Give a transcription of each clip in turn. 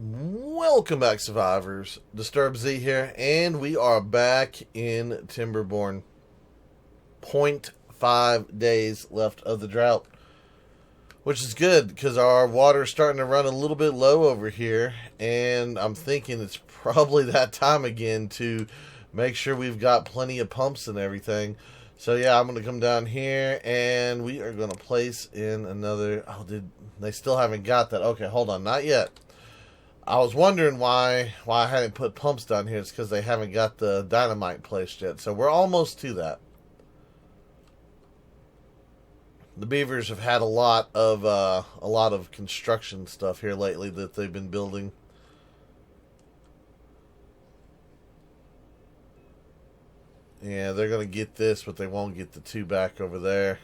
Welcome back, survivors. Disturb Z here, and we are back in Timberborn. 0.5 days left of the drought, which is good because our water's starting to run a little bit low over here, and I'm thinking it's probably that time again to make sure we've got plenty of pumps and everything. So yeah, I'm going to come down here, and we are going to place in another... Oh, they still haven't got that. Okay, hold on, not yet. I was wondering why I hadn't put pumps down here. It's because they haven't got the dynamite placed yet. So we're almost to that. The beavers have had a lot of construction stuff here lately that they've been building. Yeah, they're gonna get this, but they won't get the two back over there.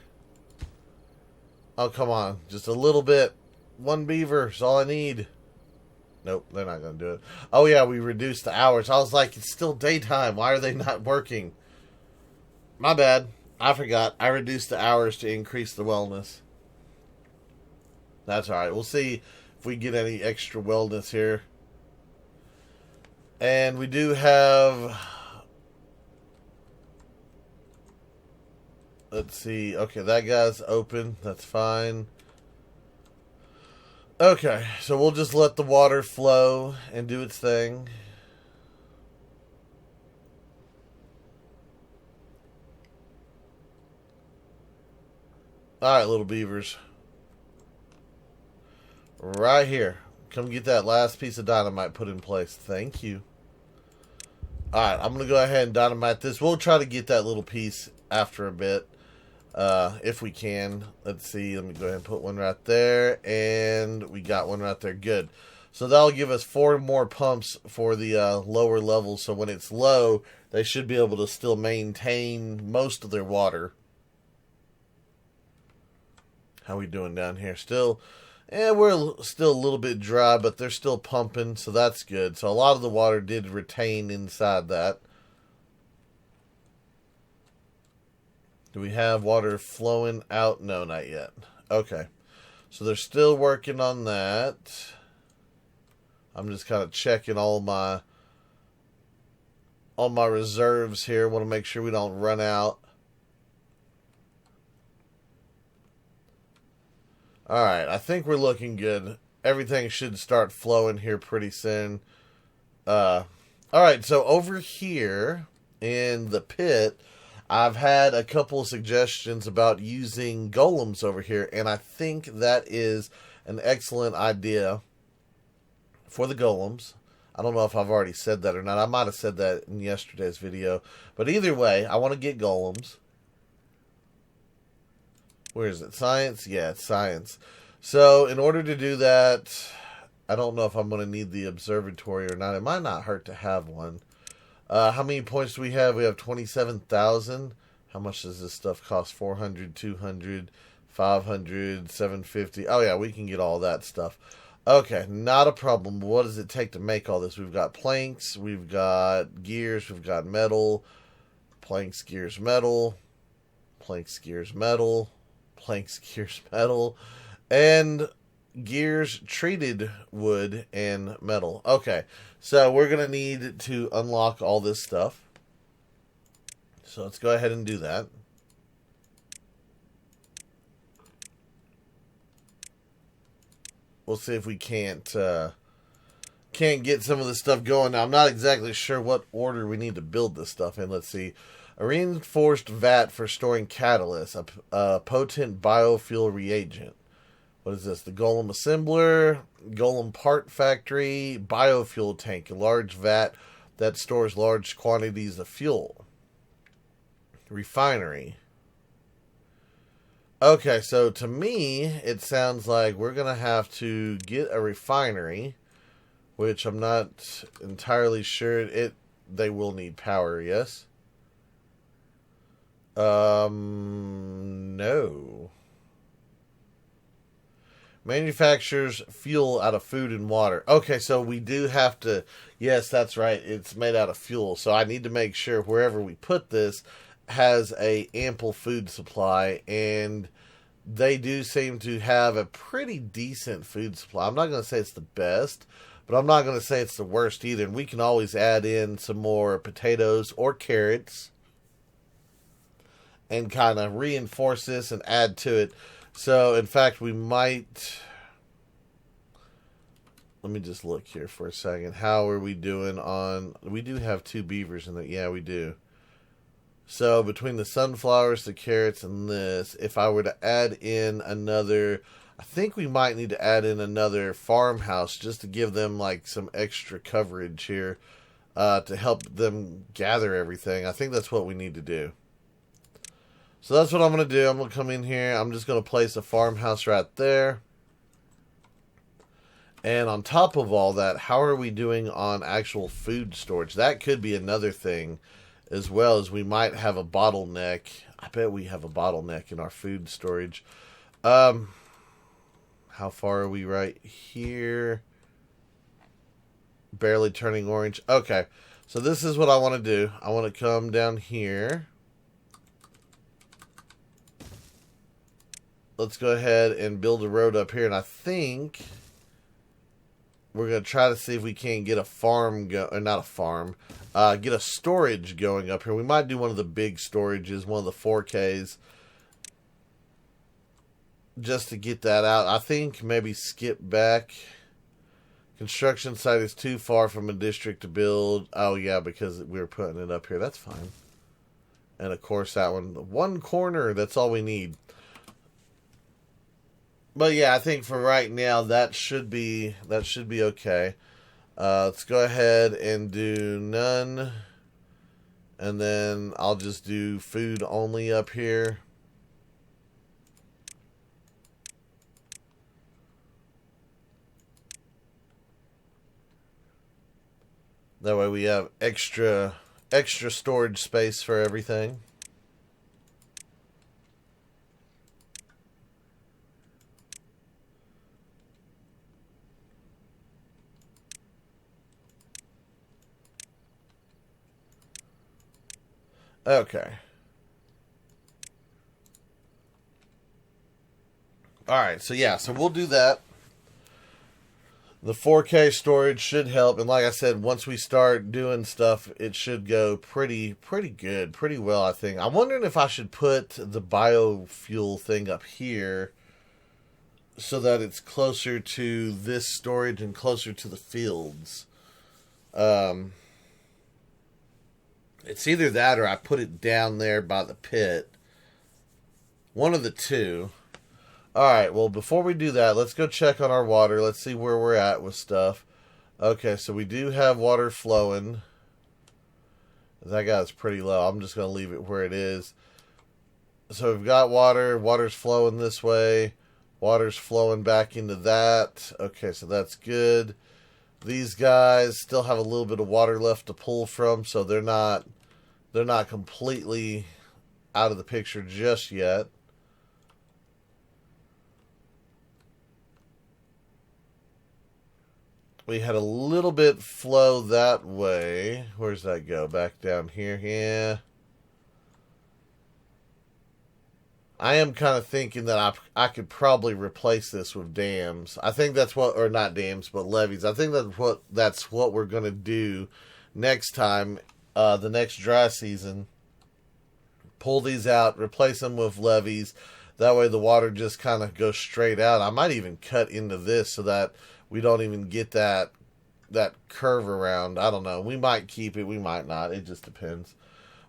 Oh, come on, just a little bit. One beaver is all I need. Nope, they're not going to do it. Oh, yeah, we reduced the hours. I was like, it's still daytime. Why are they not working? My bad. I forgot. I reduced the hours to increase the wellness. That's alright. We'll see if we get any extra wellness here. And we do have... Let's see. Okay, that guy's open. That's fine. Okay, so we'll just let the water flow and do its thing. Alright, little beavers. Right here. Come get that last piece of dynamite put in place. Thank you. Alright, I'm going to go ahead and dynamite this. We'll try to get that little piece after a bit. If we can. Let's see. Let me go ahead and put one right there. And we got one right there. Good. So that'll give us 4 more pumps for the lower levels. So when it's low, they should be able to still maintain most of their water. How we doing down here? Still, we're still a little bit dry, but they're still pumping. So that's good. So a lot of the water did retain inside that. Do we have water flowing out? No, not yet. Okay. So they're still working on that. I'm just kind of checking all my reserves here. Want to make sure we don't run out. Alright, I think we're looking good. Everything should start flowing here pretty soon. Alright, so over here in the pit... I've had a couple of suggestions about using golems over here, and I think that is an excellent idea for the golems. I don't know if I've already said that or not. I might have said that in yesterday's video. But either way, I want to get golems. Where is it? Science? Yeah, it's science. So, in order to do that, I don't know if I'm going to need the observatory or not. It might not hurt to have one. How many points do we have? We have 27,000. How much does this stuff cost? 400, 200, 500, 750. Oh, yeah, we can get all that stuff. Okay, not a problem. What does it take to make all this? We've got planks. We've got gears. We've got metal. Planks, gears, metal. Planks, gears, metal. Planks, gears, metal. And... gears, treated wood, and metal. Okay, so we're going to need to unlock all this stuff. So let's go ahead and do that. We'll see if we can't get some of this stuff going. Now, I'm not exactly sure what order we need to build this stuff in. Let's see. A reinforced vat for storing catalyst. A potent biofuel reagent. What is this? The Golem Assembler, Golem Part Factory, Biofuel Tank, a large vat that stores large quantities of fuel. Refinery. Okay, so to me, it sounds like we're going to have to get a refinery, which I'm not entirely sure. They will need power, yes? No. Manufactures fuel out of food and water. Okay, so we do have to... Yes, that's right. It's made out of fuel. So I need to make sure wherever we put this has a ample food supply. And they do seem to have a pretty decent food supply. I'm not going to say it's the best, but I'm not going to say it's the worst either. And we can always add in some more potatoes or carrots and kind of reinforce this and add to it. So, in fact, we might... Let me just look here for a second. How are we doing on... We do have 2 beavers in there. Yeah, we do. So, between the sunflowers, the carrots, and this, if I were to add in another... I think we might need to add in another farmhouse just to give them, like, some extra coverage here to help them gather everything. I think that's what we need to do. So, that's what I'm going to do. I'm going to come in here. I'm just going to place a farmhouse right there. And on top of all that, how are we doing on actual food storage? That could be another thing, as well as we might have a bottleneck. I bet we have a bottleneck in our food storage. How far are we right here? Barely turning orange. Okay, so this is what I want to do. I want to come down here. Let's go ahead and build a road up here, and I think... We're going to try to see if we can't get a farm, or not a farm, get a storage going up here. We might do one of the big storages, one of the 4Ks, just to get that out. I think maybe skip back. Construction site is too far from a district to build. Oh, yeah, because we were putting it up here. That's fine. And, of course, that one corner, that's all we need. But yeah, I think for right now that should be okay. Let's go ahead and do none, and then I'll just do food only up here. That way we have extra storage space for everything. Okay. Alright, so yeah, so we'll do that. The 4K storage should help, and like I said, once we start doing stuff, it should go pretty good, pretty well, I think. I'm wondering if I should put the biofuel thing up here so that it's closer to this storage and closer to the fields. It's either that or I put it down there by the pit. One of the two. Alright, well, before we do that, let's go check on our water. Let's see where we're at with stuff. Okay, so we do have water flowing. That guy's pretty low. I'm just going to leave it where it is. So we've got water. Water's flowing this way. Water's flowing back into that. Okay, so that's good. These guys still have a little bit of water left to pull from, so they're not completely out of the picture just yet. We had a little bit flow that way. Where's that go? Back down here. Yeah. I am kind of thinking that I could probably replace this with dams. I think that's what, or not dams, but levees. I think that's what we're going to do next time, the next dry season. Pull these out, replace them with levees. That way the water just kind of goes straight out. I might even cut into this so that we don't even get that curve around. I don't know. We might keep it. We might not. It just depends.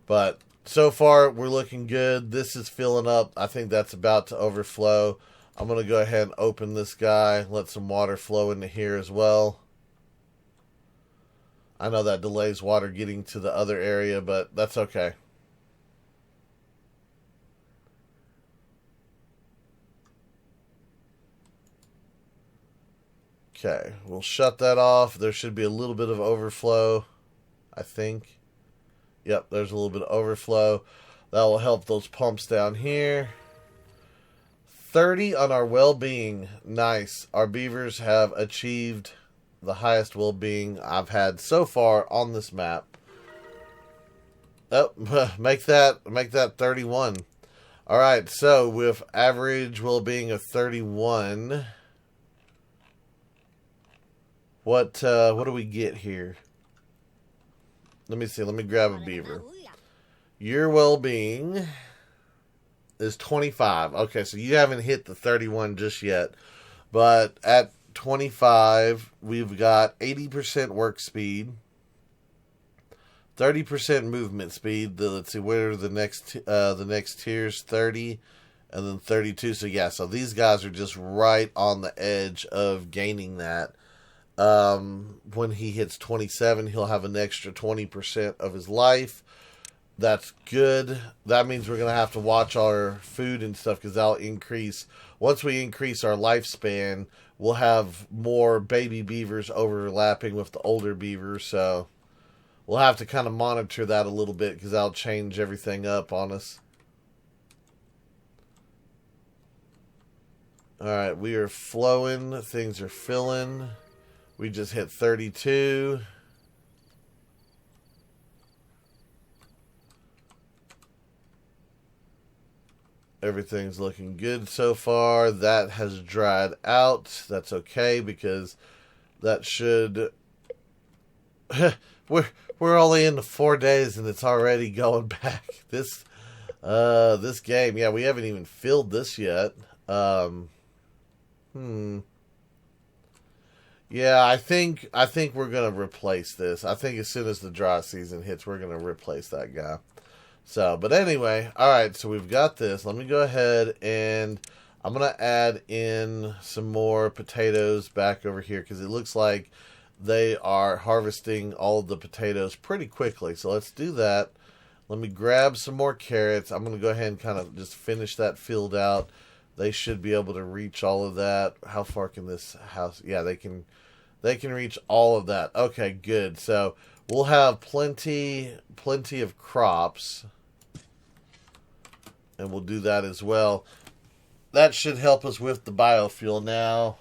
But so far, we're looking good. This is filling up. I think that's about to overflow. I'm going to go ahead and open this guy. Let some water flow into here as well. I know that delays water getting to the other area, but that's okay. Okay, we'll shut that off. There should be a little bit of overflow, I think. Yep, there's a little bit of overflow. That will help those pumps down here. 30 on our well-being. Nice. Our beavers have achieved the highest well-being I've had so far on this map. Oh, make that 31. All right, so with average well-being of 31... What do we get here? Let me see. Let me grab a beaver. Your well-being is 25. Okay, so you haven't hit the 31 just yet. But at 25, we've got 80% work speed, 30% movement speed. Let's see, where are the next tiers? 30 and then 32. So yeah, so these guys are just right on the edge of gaining that. When he hits 27, he'll have an extra 20% of his life. That's good. That means we're going to have to watch our food and stuff because that'll increase. Once we increase our lifespan, we'll have more baby beavers overlapping with the older beavers. So we'll have to kind of monitor that a little bit because that'll change everything up on us. Alright, we are flowing. Things are filling. We just hit 32. Everything's looking good so far. That has dried out. That's okay because that should... we're only into 4 days and it's already going back. This game, yeah, we haven't even filled this yet. Yeah, I think we're gonna replace this. I think as soon as the dry season hits, we're gonna replace that guy. So, but anyway, all right. So we've got this. Let me go ahead and I'm gonna add in some more potatoes back over here because it looks like they are harvesting all of the potatoes pretty quickly. So let's do that. Let me grab some more carrots. I'm gonna go ahead and kind of just finish that field out. They should be able to reach all of that. How far can this house? Yeah, they can reach all of that. Okay, good. So we'll have plenty of crops. And we'll do that as well. That should help us with the biofuel. Now,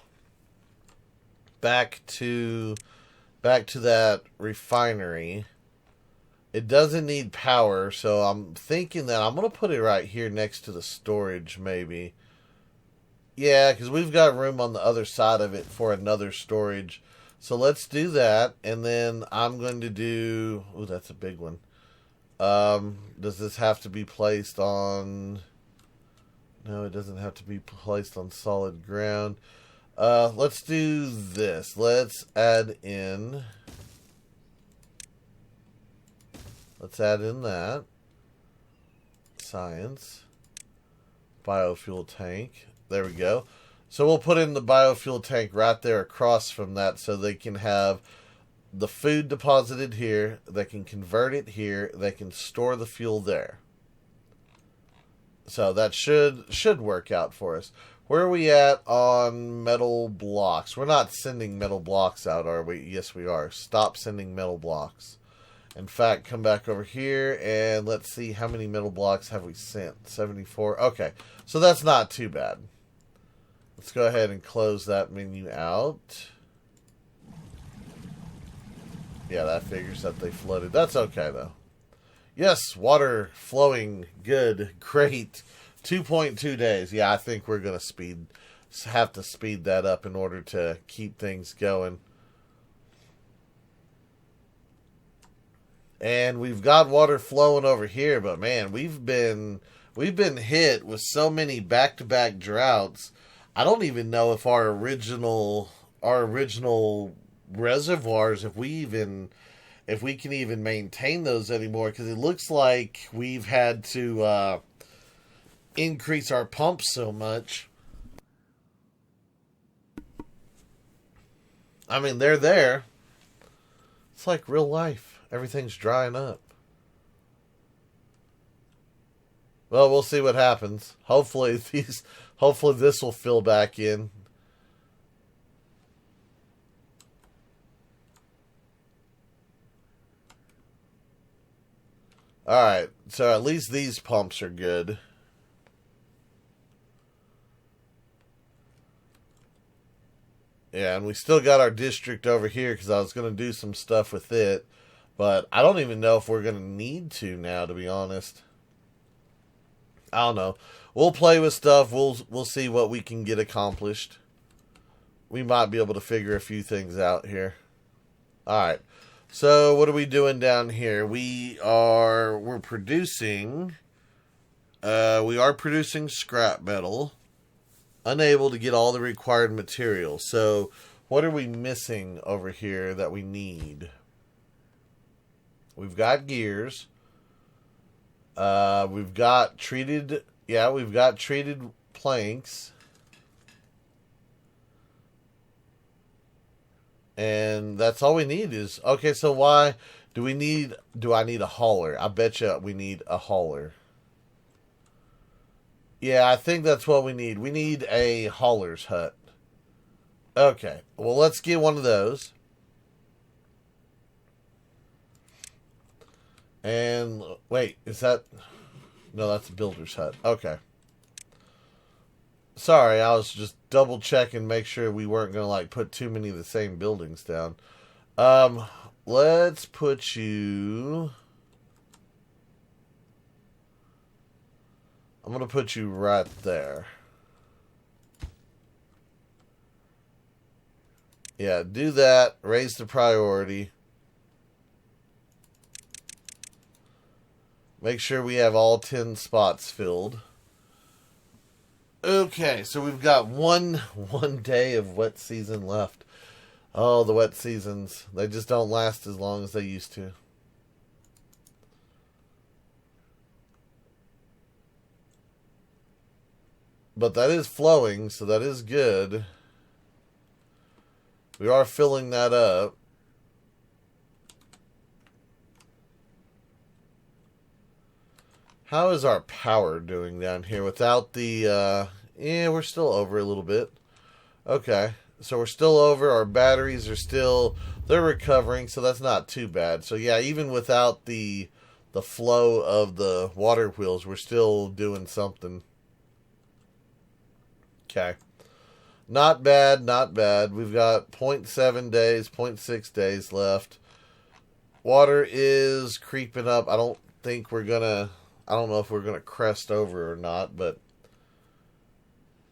back to that refinery. It doesn't need power, so I'm thinking that I'm going to put it right here next to the storage, maybe. Yeah, because we've got room on the other side of it for another storage. So let's do that, and then I'm going to do... Ooh, that's a big one. Does this have to be placed on... No, it doesn't have to be placed on solid ground. Let's do this. Let's add in... Let's add in that. Science. Biofuel tank. There we go. So we'll put in the biofuel tank right there across from that so they can have the food deposited here. They can convert it here. They can store the fuel there. So that should work out for us. Where are we at on metal blocks? We're not sending metal blocks out, are we? Yes, we are. Stop sending metal blocks. In fact, come back over here and let's see how many metal blocks have we sent. 74. Okay, so that's not too bad. Let's go ahead and close that menu out. Yeah, that figures that they flooded. That's okay, though. Yes, water flowing. Good. Great. 2.2 days. Yeah, I think we're going to have to speed that up in order to keep things going. And we've got water flowing over here, but man, we've been hit with so many back-to-back droughts. I don't even know if our original reservoirs, if we can even maintain those anymore, because it looks like we've had to increase our pumps so much. I mean, they're there. It's like real life. Everything's drying up. Well, we'll see what happens. Hopefully this will fill back in. Alright, so at least these pumps are good. Yeah, and we still got our district over here because I was going to do some stuff with it. But I don't even know if we're going to need to now, to be honest. I don't know. We'll play with stuff. We'll see what we can get accomplished. we might be able to figure a few things out here. Alright. So what are we doing down here? We're producing scrap metal. Unable to get all the required materials. So what are we missing over here that we need? We've got gears. We've got treated planks. And that's all we need is... Okay, so why do I need a hauler? I bet you we need a hauler. Yeah, I think that's what we need. We need a hauler's hut. Okay, well, let's get one of those. And, wait, is that... No, that's a builder's hut. Okay. Sorry, I was just double checking, make sure we weren't going to, like, put too many of the same buildings down. Let's put you... I'm going to put you right there. Yeah, do that. Raise the priority. Make sure we have all 10 spots filled. Okay, so we've got one day of wet season left. Oh, the wet seasons. They just don't last as long as they used to. But that is flowing, so that is good. We are filling that up. How is our power doing down here without the... yeah, we're still over a little bit. Okay, so we're still over. Our batteries are still... They're recovering, so that's not too bad. So yeah, even without the flow of the water wheels, we're still doing something. Okay. Not bad, not bad. We've got 0.7 days, 0.6 days left. Water is creeping up. I don't think we're going to... I don't know if we're going to crest over or not, but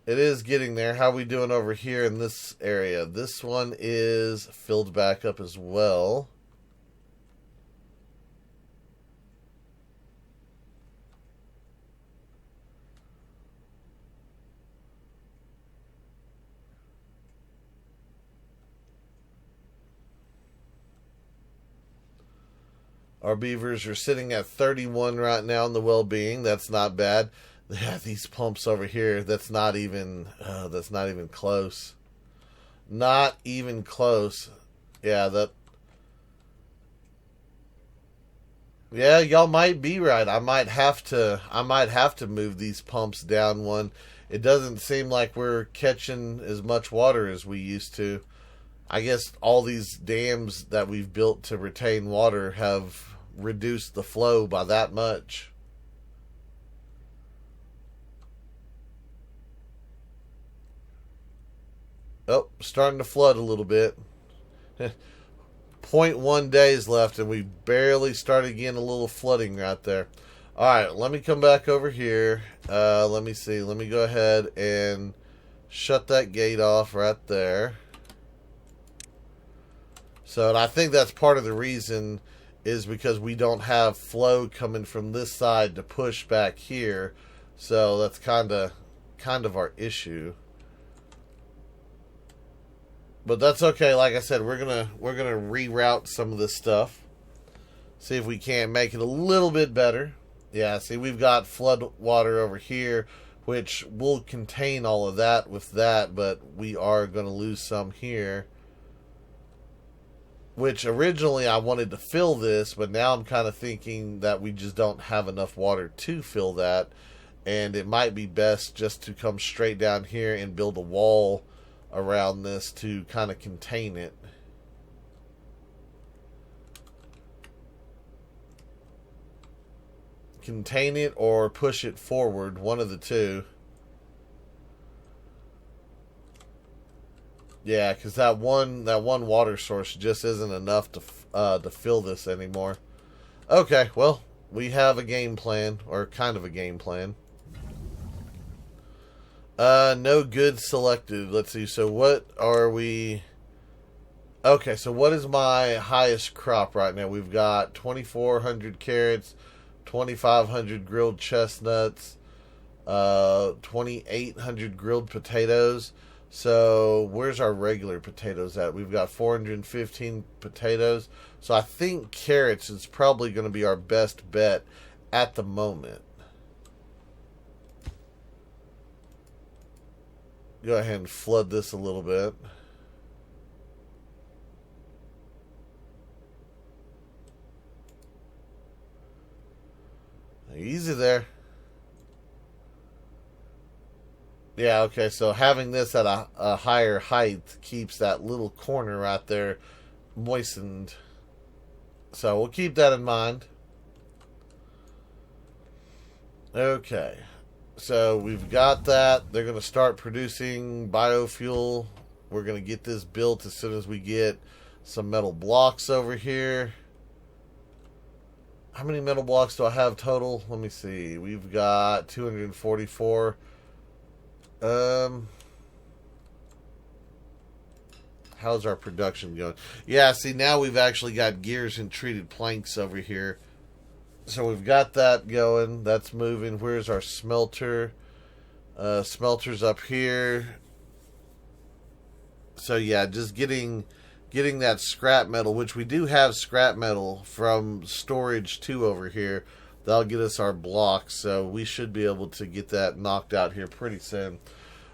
it is getting there. How are we doing over here in this area? This one is filled back up as well. Our beavers are sitting at 31 right now in the well-being. That's not bad. They have these pumps over here. That's not even close. Not even close. Yeah, yeah, y'all might be right. I might have to move these pumps down one. It doesn't seem like we're catching as much water as we used to. I guess all these dams that we've built to retain water have reduced the flow by that much. Oh, starting to flood a little bit. 0.1 days left, and we barely started getting a little flooding right there. Alright, let me come back over here. Let me see. Let me go ahead and shut that gate off right there. So, and I think that's part of the reason is because we don't have flow coming from this side to push back here. So that's kind of our issue. But that's okay. Like I said, we're gonna reroute some of this stuff. See if we can't make it a little bit better. Yeah, see, we've got flood water over here, which will contain all of that with that, but we are going to lose some here. Which originally I wanted to fill this, but now I'm kind of thinking that we just don't have enough water to fill that. And it might be best just to come straight down here and build a wall around this to kind of contain it. Contain it or push it forward, one of the two. Yeah, because that one water source just isn't enough to fill this anymore. Okay, well, we have a game plan, or kind of a game plan. No goods selected. Let's see. So what are we? Okay, so what is my highest crop right now? We've got 2,400 carrots, 2,500 grilled chestnuts, 2,800 grilled potatoes. So where's our regular potatoes at? We've got 415 potatoes. So I think carrots is probably going to be our best bet at the moment. Go ahead and flood this a little bit. Easy there. Yeah, okay, so having this at a higher height keeps that little corner right there moistened. So we'll keep that in mind. Okay, so we've got that. They're going to start producing biofuel. We're going to get this built as soon as we get some metal blocks over here. How many metal blocks do I have total? Let me see. We've got 244. How's our production going? Yeah, see, now we've actually got gears and treated planks over here. So we've got that going. That's moving. Where's our smelter? Smelter's up here. So yeah, just getting that scrap metal, which we do have scrap metal from storage too over here. That'll get us our blocks, so we should be able to get that knocked out here pretty soon.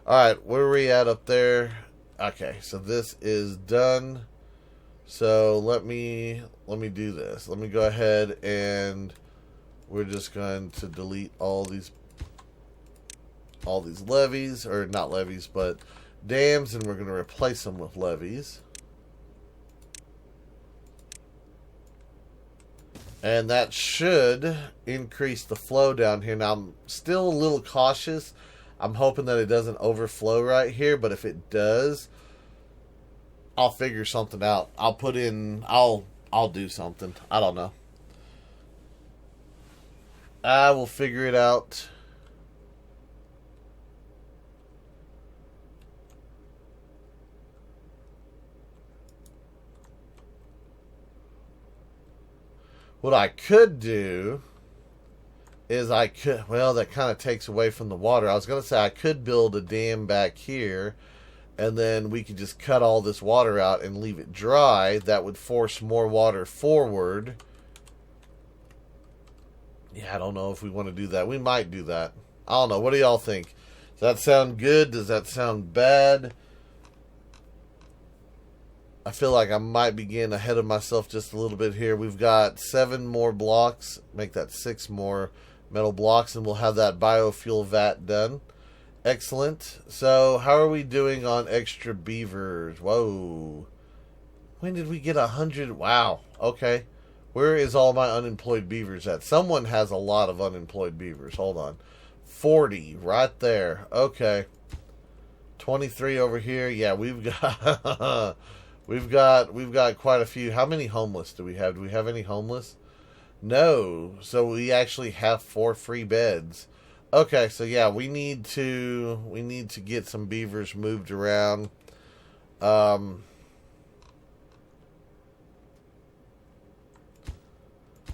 Alright, where are we at up there? Okay, so this is done. So let me do this. Let me go ahead and we're just going to delete all these levees, or not levees, but dams, and we're going to replace them with levees. And that should increase the flow down here. Now, I'm still a little cautious. I'm hoping that it doesn't overflow right here, but if it does, I'll figure something out. I'll do something. I don't know. I will figure it out. What I could do is well, that kind of takes away from the water. I was going to say I could build a dam back here, and then we could just cut all this water out and leave it dry. That would force more water forward. Yeah, I don't know if we want to do that. We might do that. I don't know. What do y'all think? Does that sound good? Does that sound bad? I feel like I might be getting ahead of myself just a little bit here. We've got 7 more blocks. Make that 6 more metal blocks, and we'll have that biofuel vat done. Excellent. So, how are we doing on extra beavers? Whoa. When did we get 100? Wow. Okay. Where is all my unemployed beavers at? Someone has a lot of unemployed beavers. Hold on. 40 right there. Okay. 23 over here. Yeah, we've got we've got quite a few. How many homeless do we have? Do we have any homeless? No. So we actually have 4 free beds. Okay, so yeah, we need to get some beavers moved around.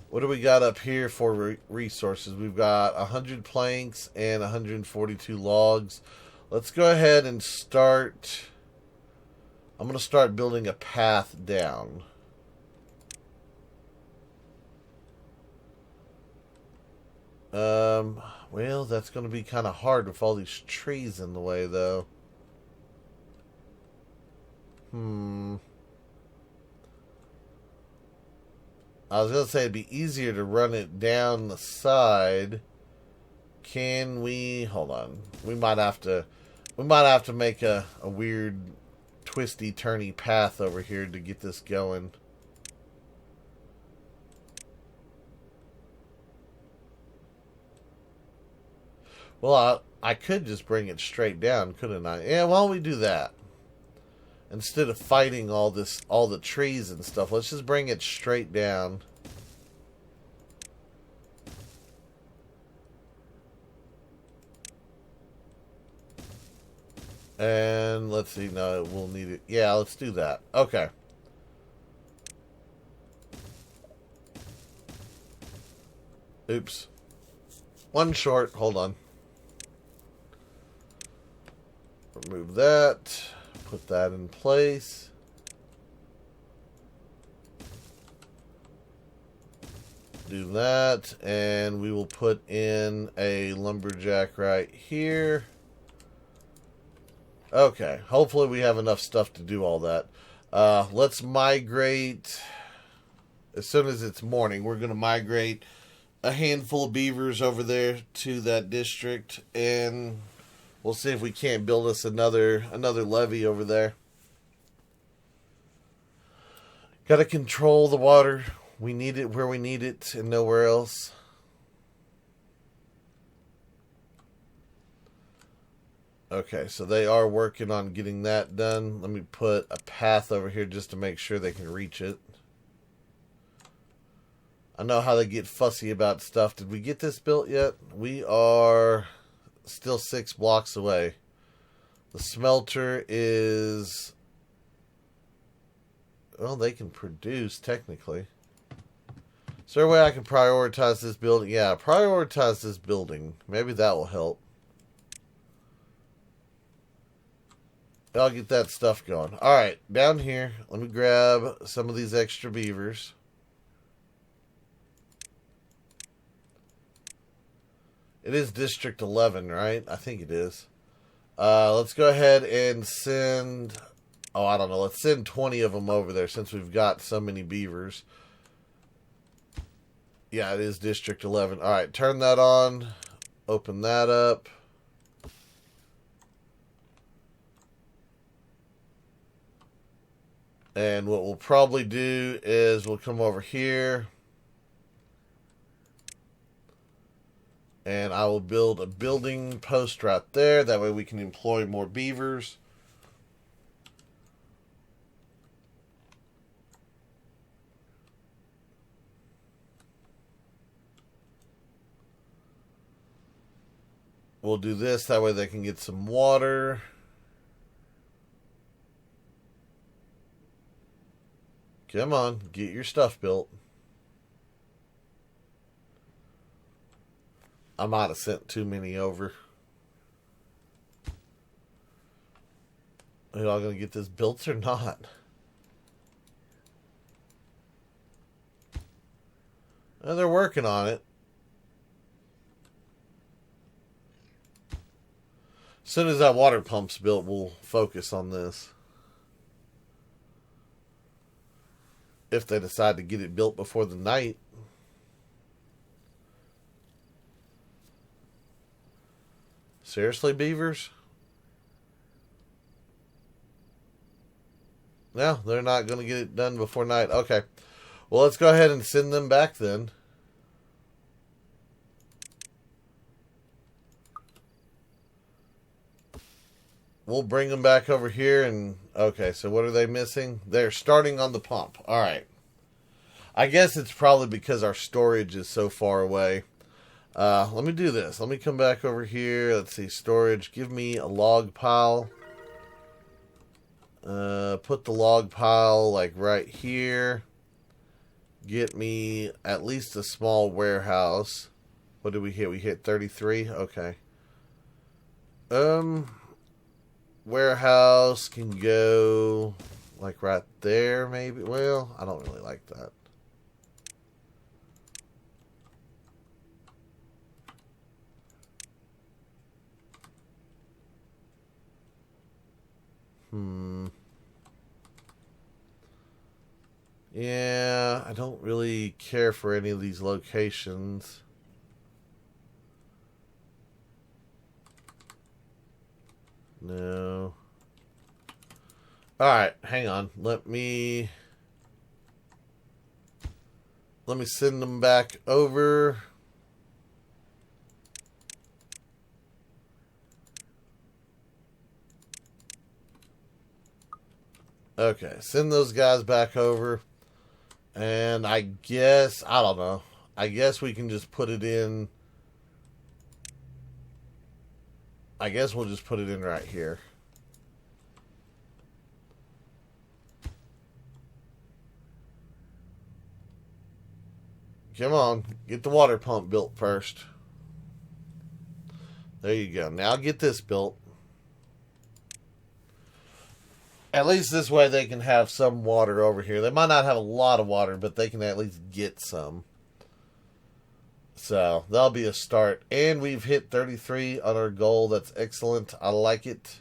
What do we got up here for resources? We've got 100 planks and 142 logs. Let's go ahead and start. I'm going to start building a path down. Well, that's going to be kind of hard with all these trees in the way, though. I was going to say it'd be easier to run it down the side. Can we... Hold on. We might have to make a weird twisty turny path over here to get this going. Well, I could just bring it straight down, couldn't I? Yeah, why don't we do that? Instead of fighting all the trees and stuff, let's just bring it straight down. And let's see. No, we'll need it. Yeah, let's do that. Okay. Oops. One short. Hold on. Remove that. Put that in place. Do that. And we will put in a lumberjack right here. Okay. Hopefully we have enough stuff to do all that. Let's migrate. As soon as it's morning, we're going to migrate a handful of beavers over there to that district, and we'll see if we can't build us another levee over there. Got to control the water. We need it where we need it and nowhere else. Okay, so they are working on getting that done. Let me put a path over here just to make sure they can reach it. I know how they get fussy about stuff. Did we get this built yet? We are still 6 blocks away. The smelter is... Well, they can produce, technically. Is there a way I can prioritize this building? Yeah, prioritize this building. Maybe that will help. I'll get that stuff going. Alright, down here, let me grab some of these extra beavers. It is District 11, right? I think it is. Let's go ahead and send... Oh, I don't know. Let's send 20 of them over there since we've got so many beavers. Yeah, it is District 11. Alright, turn that on. Open that up. And what we'll probably do is we'll come over here. And I will build a building post right there. That way we can employ more beavers. We'll do this. That way they can get some water. Come on, get your stuff built. I might have sent too many over. Are y'all going to get this built or not? Well, they're working on it. As soon as that water pump's built, we'll focus on this. If they decide to get it built before the night. Seriously, beavers? No, they're not going to get it done before night. Okay. Well, let's go ahead and send them back then. We'll bring them back over here and... Okay, so what are they missing? They're starting on the pump. Alright. I guess it's probably because our storage is so far away. Let me do this. Let me come back over here. Let's see, storage. Give me a log pile. Put the log pile like right here. Get me at least a small warehouse. What did we hit? We hit 33? Okay. Warehouse can go like right there maybe. Well, I don't really like that. Yeah, I don't really care for any of these locations. No. Alright, hang on. Let me send them back over. Okay, send those guys back over. And I guess, I don't know. I guess we can just put it in. I guess we'll just put it in right here. Come on. Get the water pump built first. There you go. Now get this built. At least this way they can have some water over here. They might not have a lot of water, but they can at least get some. So, that'll be a start. And we've hit 33 on our goal. That's excellent. I like it.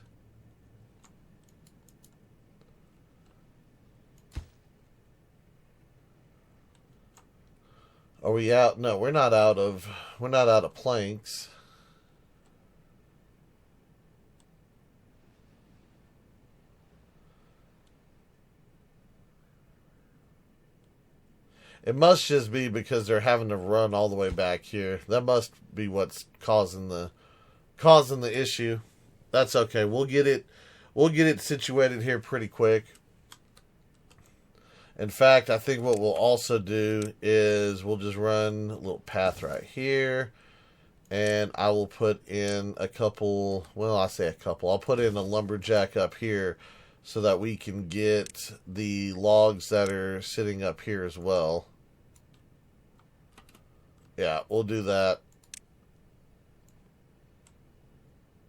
Are we out? No, we're not out of planks. It must just be because they're having to run all the way back here. That must be what's causing the issue. That's okay. We'll get it situated here pretty quick. In fact, I think what we'll also do is we'll just run a little path right here. And I will put in a couple, well, I say a couple. I'll put in a lumberjack up here so that we can get the logs that are sitting up here as well. Yeah, we'll do that.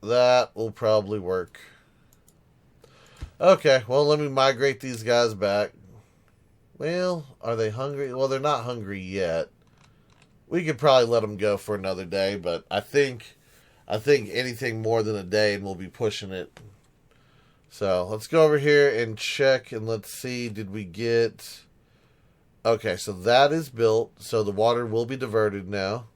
That will probably work. Okay, well, let me migrate these guys back. Well, are they hungry? Well, they're not hungry yet. We could probably let them go for another day, but I think anything more than a day and we'll be pushing it. So, let's go over here and check and let's see, did we get... Okay, so that is built, so the water will be diverted now.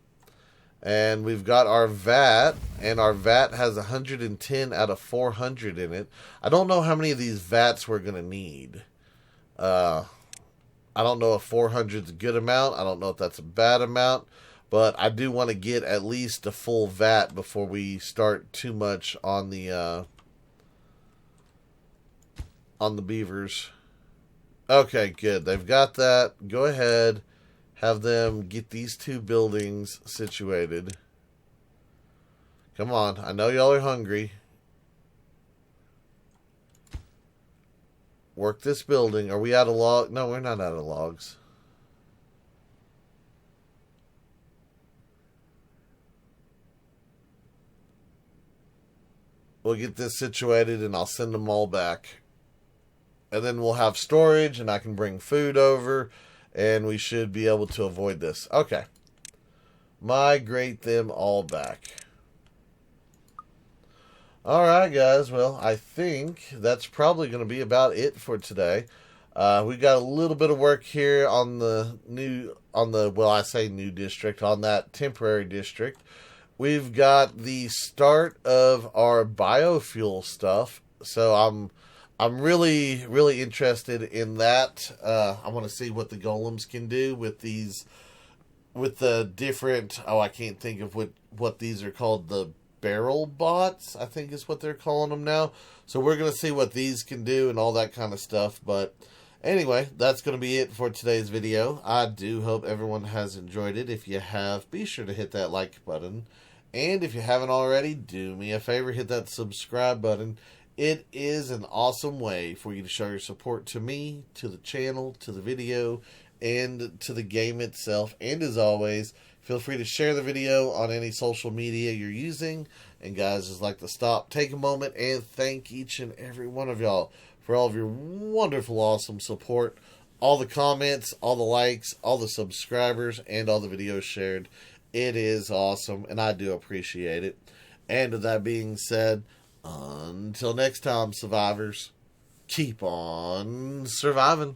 And we've got our vat, and our vat has 110 out of 400 in it. I don't know how many of these vats we're going to need. I don't know if 400 is a good amount. I don't know if that's a bad amount. But I do want to get at least a full vat before we start too much on the beavers. Okay, good. They've got that. Go ahead. Have them get these two buildings situated. Come on. I know y'all are hungry. Work this building. Are we out of logs? No, we're not out of logs. We'll get this situated and I'll send them all back. And then we'll have storage and I can bring food over. And we should be able to avoid this. Okay. Migrate them all back. Alright, guys. Well, I think that's probably going to be about it for today. We got a little bit of work here on the new district, on that temporary district. We've got the start of our biofuel stuff. So I'm really, really interested in that. I want to see what the golems can do with these, with the different, I can't think of what these are called, the barrel bots, I think is what they're calling them now. So we're going to see what these can do and all that kind of stuff. But anyway, that's going to be it for today's video. I do hope everyone has enjoyed it. If you have, be sure to hit that like button. And if you haven't already, do me a favor, hit that subscribe button. It is an awesome way for you to show your support to me, to the channel, to the video, and to the game itself. And as always, feel free to share the video on any social media you're using. And guys, just like to stop, take a moment, and thank each and every one of y'all for all of your wonderful, awesome support. All the comments, all the likes, all the subscribers, and all the videos shared. It is awesome, and I do appreciate it. And with that being said, until next time, survivors, keep on surviving.